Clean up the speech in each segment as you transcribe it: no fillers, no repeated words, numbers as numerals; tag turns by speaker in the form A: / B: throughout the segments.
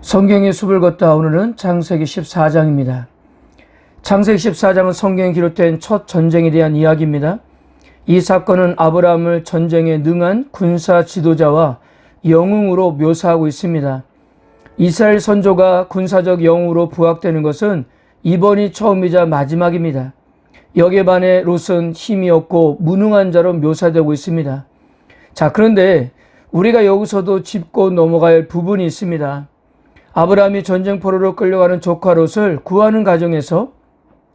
A: 성경의 숲을 걷다 오늘은 창세기 14장입니다. 창세기 14장은 성경에 기록된 첫 전쟁에 대한 이야기입니다. 이 사건은 아브라함을 전쟁에 능한 군사 지도자와 영웅으로 묘사하고 있습니다. 이스라엘 선조가 군사적 영웅으로 부각되는 것은 이번이 처음이자 마지막입니다. 여기에 반해 롯은 힘이 없고 무능한 자로 묘사되고 있습니다. 그런데 우리가 여기서도 짚고 넘어가야 할 부분이 있습니다. 아브라함이 전쟁포로로 끌려가는 조카 롯을 구하는 과정에서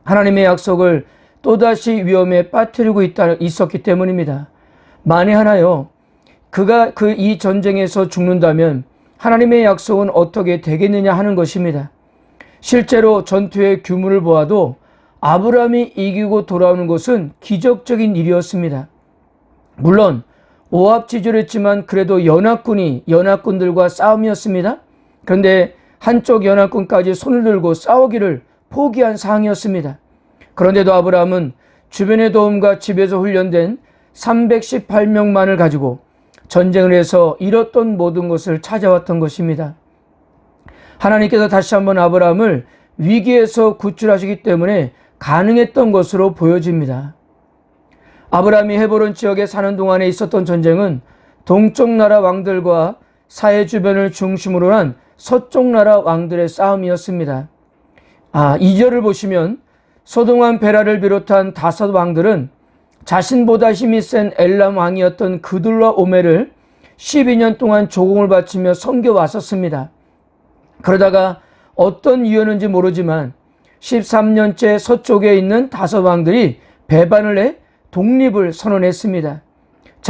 A: 하나님의 약속을 또다시 위험에 빠뜨리고 있었기 때문입니다. 만에 하나요, 그가 이 전쟁에서 죽는다면 하나님의 약속은 어떻게 되겠느냐 하는 것입니다. 실제로 전투의 규모를 보아도 아브라함이 이기고 돌아오는 것은 기적적인 일이었습니다. 물론 오합지졸했지만 그래도 연합군들과 싸움이었습니다. 그런데 한쪽 연합군까지 손을 들고 싸우기를 포기한 상황이었습니다. 그런데도 아브라함은 주변의 도움과 집에서 훈련된 318명만을 가지고 전쟁을 해서 잃었던 모든 것을 찾아왔던 것입니다. 하나님께서 다시 한번 아브라함을 위기에서 구출하시기 때문에 가능했던 것으로 보여집니다. 아브라함이 헤브론 지역에 사는 동안에 있었던 전쟁은 동쪽 나라 왕들과 사해 주변을 중심으로 한 서쪽 나라 왕들의 싸움이었습니다. 2절을 보시면 소동왕 베라를 비롯한 5 왕들은 자신보다 힘이 센 엘람 왕이었던 그둘라 오멜을 12년 동안 조공을 바치며 섬겨왔었습니다. 그러다가 어떤 이유였는지 모르지만 13년째 서쪽에 있는 5 왕들이 배반을 해 독립을 선언했습니다.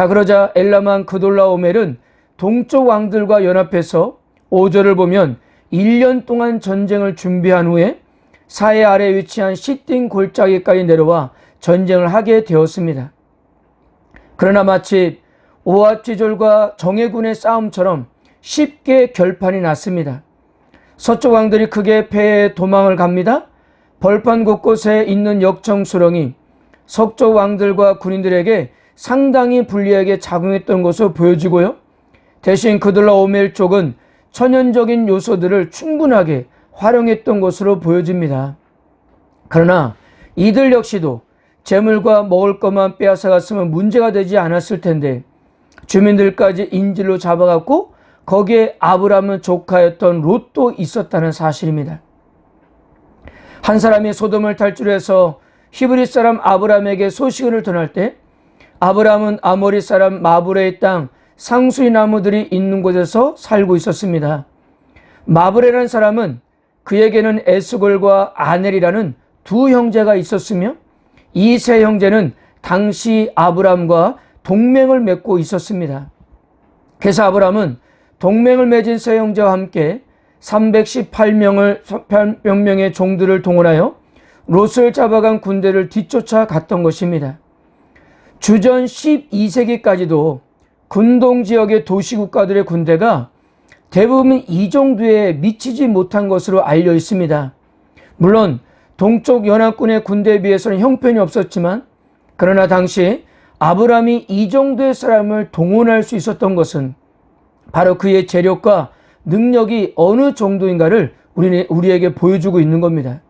A: 그러자 엘람 왕 그둘라 오멜은 동쪽 왕들과 연합해서 5절을 보면 1년 동안 전쟁을 준비한 후에 사해 아래 위치한 시띵 골짜기까지 내려와 전쟁을 하게 되었습니다. 그러나 마치 오합지졸과 정예군의 싸움처럼 쉽게 결판이 났습니다. 서쪽 왕들이 크게 패해 도망을 갑니다. 벌판 곳곳에 있는 역청수렁이 서쪽 왕들과 군인들에게 상당히 불리하게 작용했던 것으로 보여지고요. 대신 그둘라 오멜 쪽은 천연적인 요소들을 충분하게 활용했던 것으로 보여집니다. 그러나 이들 역시도 재물과 먹을 것만 빼앗아갔으면 문제가 되지 않았을 텐데 주민들까지 인질로 잡아갔고 거기에 아브라함은 조카였던 롯도 있었다는 사실입니다. 한 사람이 소돔을 탈출해서 히브리 사람 아브라함에게 소식을 전할 때 아브라함은 아모리 사람 마브레의 땅 상수리 나무들이 있는 곳에서 살고 있었습니다. 마브레라는 사람은 그에게는 에스골과 아넬이라는 2 형제가 있었으며 이 3 형제는 당시 아브라함과 동맹을 맺고 있었습니다. 그래서 아브라함은 동맹을 맺은 3 형제와 함께 318명의 종들을 동원하여 롯을 잡아간 군대를 뒤쫓아 갔던 것입니다. 주전 12세기까지도 근동 지역의 도시국가들의 군대가 대부분 이 정도에 미치지 못한 것으로 알려 있습니다. 물론 동쪽 연합군의 군대에 비해서는 형편이 없었지만 그러나 당시 아브라함이 이 정도의 사람을 동원할 수 있었던 것은 바로 그의 재력과 능력이 어느 정도인가를 우리에게 보여주고 있는 겁니다.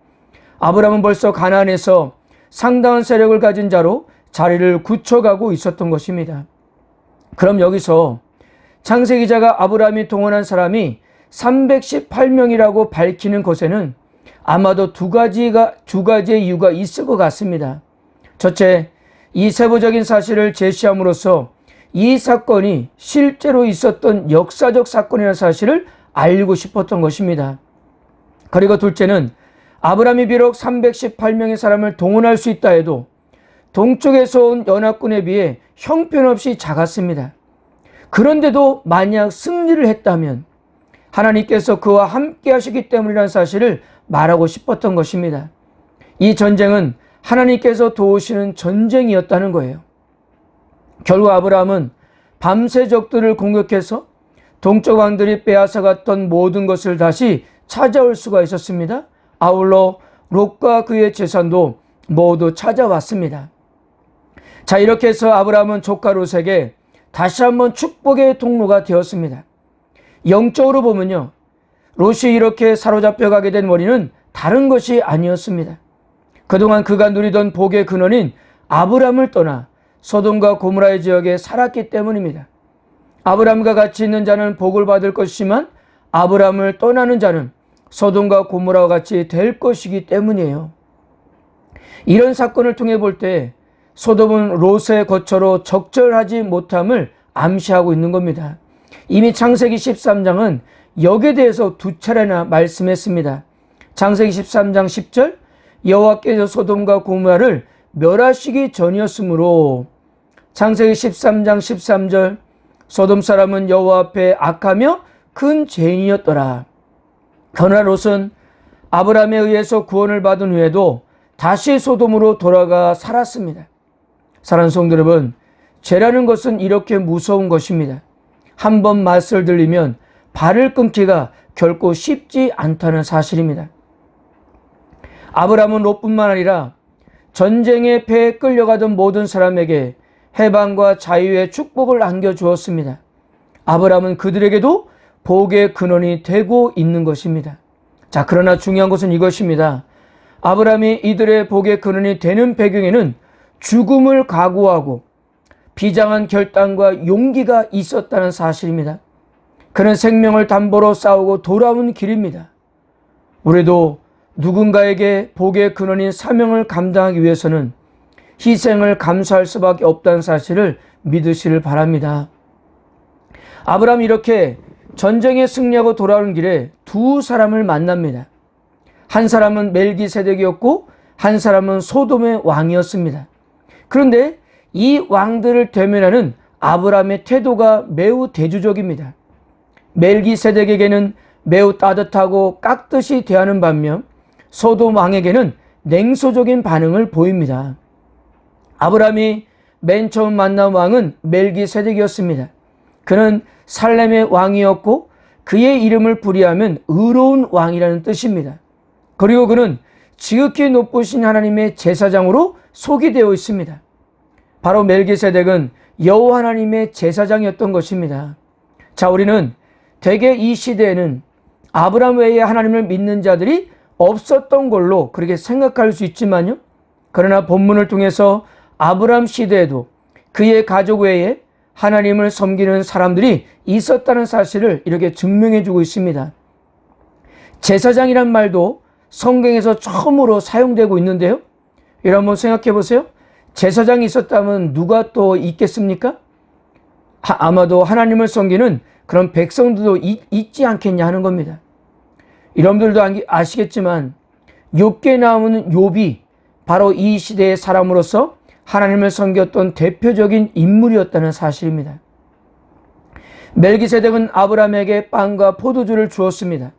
A: 아브라함은 벌써 가나안에서 상당한 세력을 가진 자로 자리를 굳혀가고 있었던 것입니다. 그럼 여기서 창세기자가 아브라함이 동원한 사람이 318명이라고 밝히는 것에는 아마도 두 가지의 이유가 있을 것 같습니다. 첫째, 이 세부적인 사실을 제시함으로써 이 사건이 실제로 있었던 역사적 사건이라는 사실을 알리고 싶었던 것입니다. 그리고 둘째는 아브라함이 비록 318명의 사람을 동원할 수 있다 해도 동쪽에서 온 연합군에 비해 형편없이 작았습니다. 그런데도 만약 승리를 했다면 하나님께서 그와 함께 하시기 때문이라는 사실을 말하고 싶었던 것입니다. 이 전쟁은 하나님께서 도우시는 전쟁이었다는 거예요. 결국 아브라함은 밤새 적들을 공격해서 동쪽 왕들이 빼앗아갔던 모든 것을 다시 찾아올 수가 있었습니다. 아울러 롯과 그의 재산도 모두 찾아왔습니다. 이렇게 해서 아브라함은 조카 롯에게 다시 한번 축복의 통로가 되었습니다. 영적으로 보면요, 롯이 이렇게 사로잡혀 가게 된 원인은 다른 것이 아니었습니다. 그동안 그가 누리던 복의 근원인 아브람을 떠나 소돔과 고모라의 지역에 살았기 때문입니다. 아브람과 같이 있는 자는 복을 받을 것이지만 아브람을 떠나는 자는 소돔과 고모라와 같이 될 것이기 때문이에요. 이런 사건을 통해 볼 때 소돔은 롯의 거처로 적절하지 못함을 암시하고 있는 겁니다. 이미 창세기 13장은 여기에 대해서 두 차례나 말씀했습니다. 창세기 13장 10절 여호와께서 소돔과 고모라를 멸하시기 전이었으므로, 창세기 13장 13절 소돔 사람은 여호와 앞에 악하며 큰 죄인이었더라. 그러나 롯은 아브람에 의해서 구원을 받은 후에도 다시 소돔으로 돌아가 살았습니다. 사랑하는 성도 여러분, 죄라는 것은 이렇게 무서운 것입니다. 한 번 맛을 들리면 발을 끊기가 결코 쉽지 않다는 사실입니다. 아브람은 롯뿐만 아니라 전쟁의 배에 끌려가던 모든 사람에게 해방과 자유의 축복을 안겨주었습니다. 아브람은 그들에게도 복의 근원이 되고 있는 것입니다. 자, 그러나 중요한 것은 이것입니다. 아브람이 이들의 복의 근원이 되는 배경에는 죽음을 각오하고 비장한 결단과 용기가 있었다는 사실입니다. 그는 생명을 담보로 싸우고 돌아온 길입니다. 우리도 누군가에게 복의 근원인 사명을 감당하기 위해서는 희생을 감수할 수밖에 없다는 사실을 믿으시길 바랍니다. 아브람이 이렇게 전쟁에 승리하고 돌아오는 길에 두 사람을 만납니다. 한 사람은 멜기세덱이었고 한 사람은 소돔의 왕이었습니다. 그런데 이 왕들을 대면하는 아브람의 태도가 매우 대조적입니다. 멜기세덱에게는 매우 따뜻하고 깍듯이 대하는 반면 소돔 왕에게는 냉소적인 반응을 보입니다. 아브람이 맨 처음 만난 왕은 멜기세덱이었습니다. 그는 살렘의 왕이었고 그의 이름을 불이하면 의로운 왕이라는 뜻입니다. 그리고 그는 지극히 높으신 하나님의 제사장으로 소개되어 있습니다. 바로 멜기세덱은 여호와 하나님의 제사장이었던 것입니다. 자, 우리는 대개 이 시대에는 아브람 외에 하나님을 믿는 자들이 없었던 걸로 그렇게 생각할 수 있지만요. 그러나 본문을 통해서 아브람 시대에도 그의 가족 외에 하나님을 섬기는 사람들이 있었다는 사실을 이렇게 증명해 주고 있습니다. 제사장이란 말도 성경에서 처음으로 사용되고 있는데요. 여러분 한번 생각해 보세요. 제사장이 있었다면 누가 또 있겠습니까? 아마도 하나님을 섬기는 그런 백성들도 있지 않겠냐 하는 겁니다. 여러분들도 아시겠지만 욥기에 나오는 욥이 바로 이 시대의 사람으로서 하나님을 섬겼던 대표적인 인물이었다는 사실입니다. 멜기세덱은 아브람에게 빵과 포도주를 주었습니다.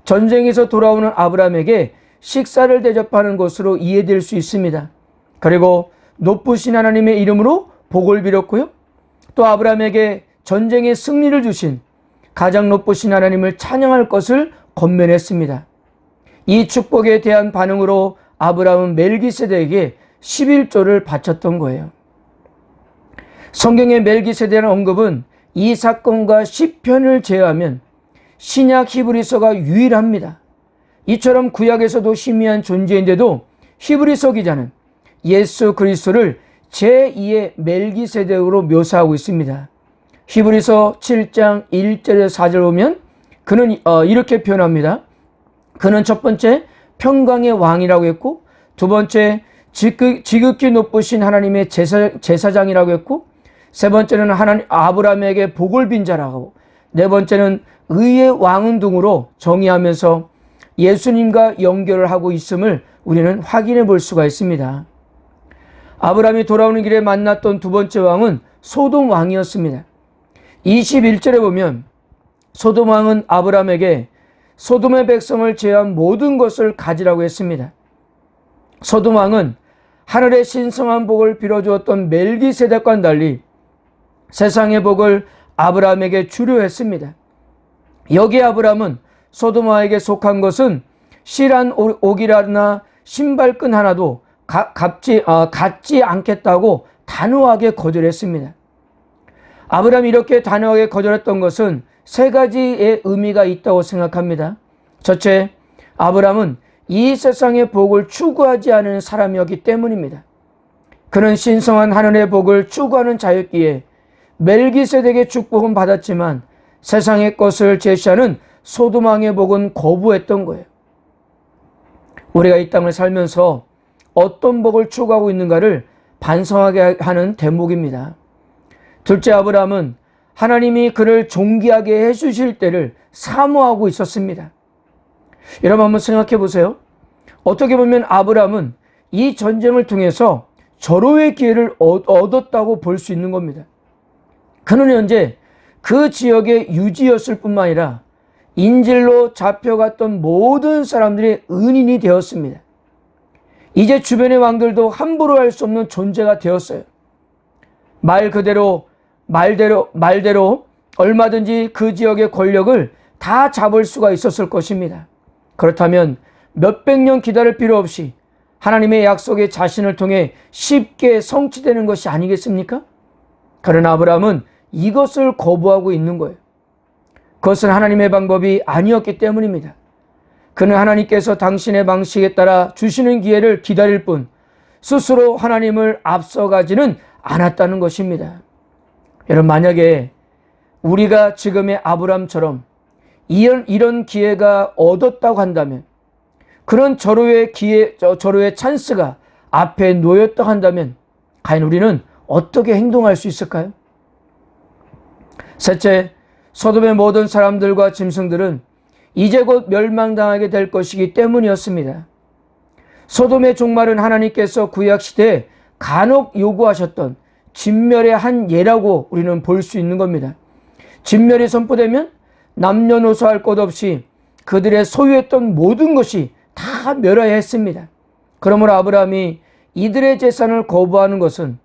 A: 전쟁에서 돌아오는 아브람에게 식사를 대접하는 것으로 이해될 수 있습니다. 그리고 높으신 하나님의 이름으로 복을 빌었고요. 또 아브람에게 전쟁의 승리를 주신 가장 높으신 하나님을 찬양할 것을 권면했습니다. 이 축복에 대한 반응으로 아브람은 멜기세덱에게 11조를 바쳤던 거예요. 성경의 멜기세덱의 언급은 이 사건과 시편을 제외하면 신약 히브리서가 유일합니다. 이처럼 구약에서도 희미한 존재인데도 히브리서 기자는 예수 그리스도를 제2의 멜기세덱으로 묘사하고 있습니다. 히브리서 7장 1절에서 4절 보면 그는 이렇게 표현합니다. 그는 첫 번째 평강의 왕이라고 했고, 두 번째 지극히 높으신 하나님의 제사장이라고 했고, 세 번째는 아브라함에게 복을 빈 자라고, 네 번째는 의의 왕은 등으로 정의하면서 예수님과 연결을 하고 있음을 우리는 확인해 볼 수가 있습니다. 아브라함이 돌아오는 길에 만났던 두 번째 왕은 소돔 왕이었습니다. 21절에 보면 소돔 왕은 아브라함에게 소돔의 백성을 제외한 모든 것을 가지라고 했습니다. 소돔 왕은 하늘의 신성한 복을 빌어주었던 멜기세덱과는 달리 세상의 복을 아브라함에게 주려 했습니다. 여기 아브라함은 소돔 왕에게 속한 것은 실한 옥이라나 신발끈 하나도 갖지 않겠다고 단호하게 거절했습니다. 아브라함이 이렇게 단호하게 거절했던 것은 세 가지의 의미가 있다고 생각합니다. 첫째, 아브라함은 이 세상의 복을 추구하지 않은 사람이었기 때문입니다. 그는 신성한 하늘의 복을 추구하는 자였기에 멜기세덱의 축복은 받았지만 세상의 것을 제시하는 소돔왕의 복은 거부했던 거예요. 우리가 이 땅을 살면서 어떤 복을 추구하고 있는가를 반성하게 하는 대목입니다. 둘째, 아브라함은 하나님이 그를 존귀하게 해주실 때를 사모하고 있었습니다. 여러분 한번 생각해 보세요. 어떻게 보면 아브라함은 이 전쟁을 통해서 절호의 기회를 얻었다고 볼 수 있는 겁니다. 그는 현재 그 지역의 유지였을 뿐만 아니라 인질로 잡혀갔던 모든 사람들의 은인이 되었습니다. 이제 주변의 왕들도 함부로 할 수 없는 존재가 되었어요. 말대로 얼마든지 그 지역의 권력을 다 잡을 수가 있었을 것입니다. 그렇다면 몇백 년 기다릴 필요 없이 하나님의 약속의 자신을 통해 쉽게 성취되는 것이 아니겠습니까? 그러나 아브라함은 이것을 거부하고 있는 거예요. 그것은 하나님의 방법이 아니었기 때문입니다. 그는 하나님께서 당신의 방식에 따라 주시는 기회를 기다릴 뿐 스스로 하나님을 앞서가지는 않았다는 것입니다. 여러분, 만약에 우리가 지금의 아브라함처럼 이런 기회가 얻었다고 한다면, 그런 절호의 찬스가 앞에 놓였다고 한다면 과연 우리는 어떻게 행동할 수 있을까요? 셋째, 소돔의 모든 사람들과 짐승들은 이제 곧 멸망당하게 될 것이기 때문이었습니다. 소돔의 종말은 하나님께서 구약시대에 간혹 요구하셨던 진멸의 한 예라고 우리는 볼 수 있는 겁니다. 진멸이 선포되면 남녀노소 할 것 없이 그들의 소유했던 모든 것이 다 멸해야 했습니다. 그러므로 아브라함이 이들의 재산을 거부하는 것은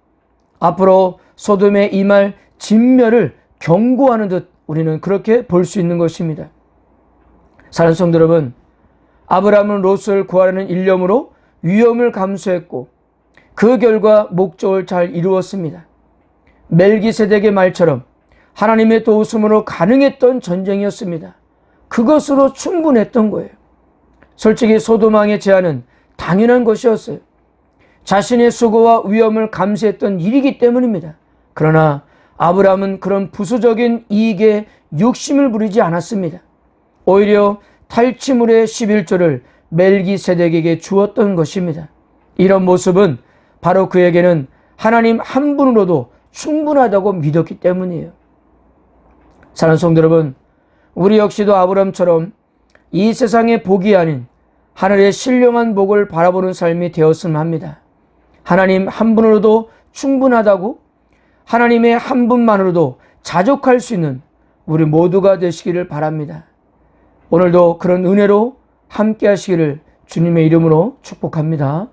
A: 앞으로 소돔에 임할 진멸을 경고하는 듯 우리는 그렇게 볼 수 있는 것입니다. 사랑하는 성도 여러분, 아브라함은 롯을 구하려는 일념으로 위험을 감수했고 그 결과 목적을 잘 이루었습니다. 멜기세덱의 말처럼 하나님의 도우심으로 가능했던 전쟁이었습니다. 그것으로 충분했던 거예요. 솔직히 소돔왕의 제안은 당연한 것이었어요. 자신의 수고와 위험을 감수했던 일이기 때문입니다. 그러나 아브라함은 그런 부수적인 이익에 욕심을 부리지 않았습니다. 오히려 탈취물의 11조를 멜기세덱에게 주었던 것입니다. 이런 모습은 바로 그에게는 하나님 한 분으로도 충분하다고 믿었기 때문이에요. 사랑하는 성도 여러분, 우리 역시도 아브라함처럼 이 세상의 복이 아닌 하늘의 신령한 복을 바라보는 삶이 되었으면 합니다. 하나님 한 분으로도 충분하다고, 하나님의 한 분만으로도 자족할 수 있는 우리 모두가 되시기를 바랍니다. 오늘도 그런 은혜로 함께 하시기를 주님의 이름으로 축복합니다.